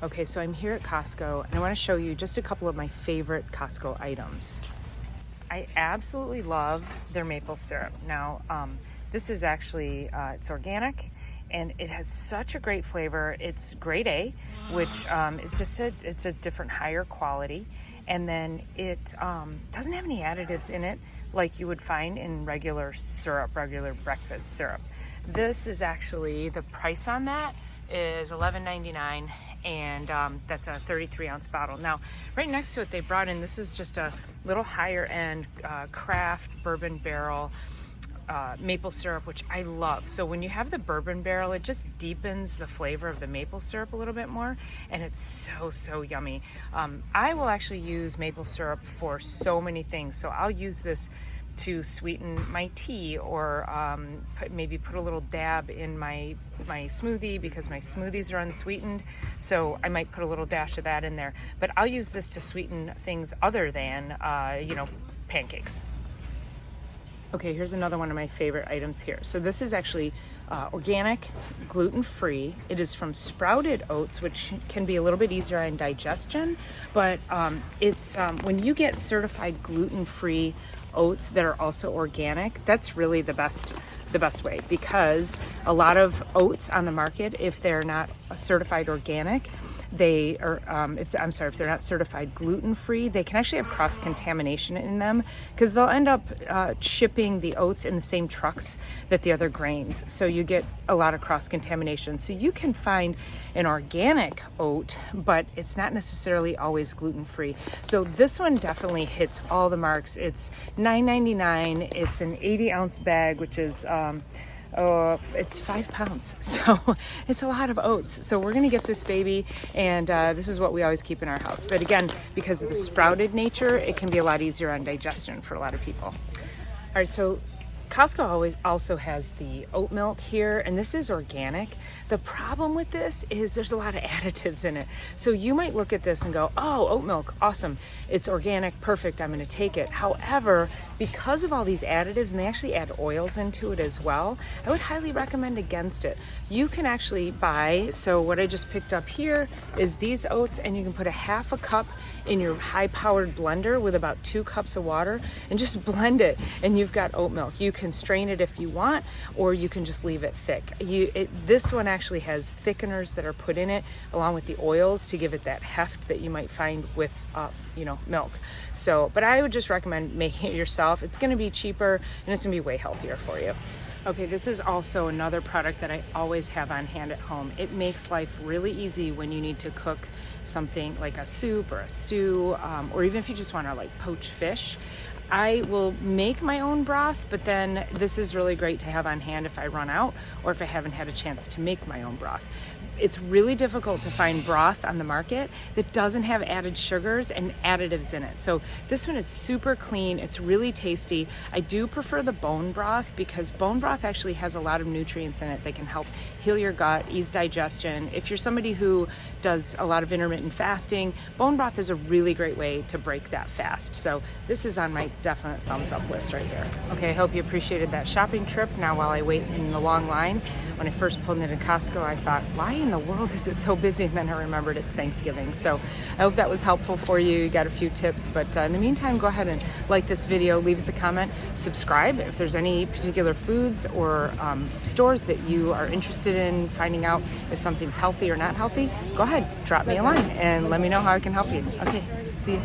Okay, so I'm here at Costco and I want to show you just a couple of my favorite Costco items. I absolutely love their maple syrup. Now, this is actually, it's organic and it has such a great flavor. It's grade A, which is just it's a different higher quality. And then it doesn't have any additives in it like you would find in regular syrup, regular breakfast syrup. This is actually, the price on that is $11.99, and that's a 33 ounce bottle. Now, right next to it, they brought in, this is just a little higher end craft Bourbon Barrel maple syrup, which I love. So when you have the Bourbon Barrel, it just deepens the flavor of the maple syrup a little bit more, and it's so yummy. I will actually use maple syrup for so many things. So I'll use this to sweeten my tea, or maybe put a little dab in my smoothie, because my smoothies are unsweetened, so I might put a little dash of that in there. But I'll use this to sweeten things other than pancakes. Okay, here's another one of my favorite items here. So this is actually organic, gluten-free. It is from sprouted oats, which can be a little bit easier on digestion, but it's when you get certified gluten-free oats that are also organic, that's really the best way, because a lot of oats on the market, if they're not certified organic, they are, if they're not certified gluten-free, they can actually have cross-contamination in them, because they'll end up shipping the oats in the same trucks that the other grains. So you get a lot of cross-contamination. So you can find an organic oat, but it's not necessarily always gluten-free. So this one definitely hits all the marks. It's $9.99. It's an 80 ounce bag, which is it's 5 pounds, so it's a lot of oats. So we're gonna get this baby, and this is what we always keep in our house. But again, because of the sprouted nature, it can be a lot easier on digestion for a lot of people. All right, so Costco also has the oat milk here, and this is organic. The problem with this is there's a lot of additives in it. So you might look at this and go, oh, oat milk, awesome. It's organic, perfect, I'm gonna take it. However, because of all these additives, and they actually add oils into it as well, I would highly recommend against it. You can actually buy, so what I just picked up here is these oats, and you can put a half a cup in your high-powered blender with about 2 cups of water and just blend it, and you've got oat milk. You can strain it if you want, or you can just leave it thick. This one actually has thickeners that are put in it along with the oils to give it that heft that you might find with milk. So, but I would just recommend making it yourself. It's going to be cheaper, and it's going to be way healthier for you. Okay, this is also another product that I always have on hand at home. It makes life really easy when you need to cook something like a soup or a stew, or even if you just want to like poach fish. I will make my own broth, but then this is really great to have on hand if I run out, or if I haven't had a chance to make my own broth. It's really difficult to find broth on the market that doesn't have added sugars and additives in it. So this one is super clean. It's really tasty. I do prefer the bone broth, because bone broth actually has a lot of nutrients in it that can help heal your gut, ease digestion. If you're somebody who does a lot of intermittent fasting, bone broth is a really great way to break that fast. So this is on my definite thumbs up list right here. Okay, I hope you appreciated that shopping trip. Now, while I wait in the long line, when I first pulled into Costco, I thought, why in the world is it so busy? And then I remembered it's Thanksgiving. So I hope that was helpful for you. You got a few tips, but in the meantime, go ahead and like this video, leave us a comment, subscribe. If there's any particular foods or stores that you are interested in finding out if something's healthy or not healthy, go ahead, drop me a line and let me know how I can help you. Okay, see you.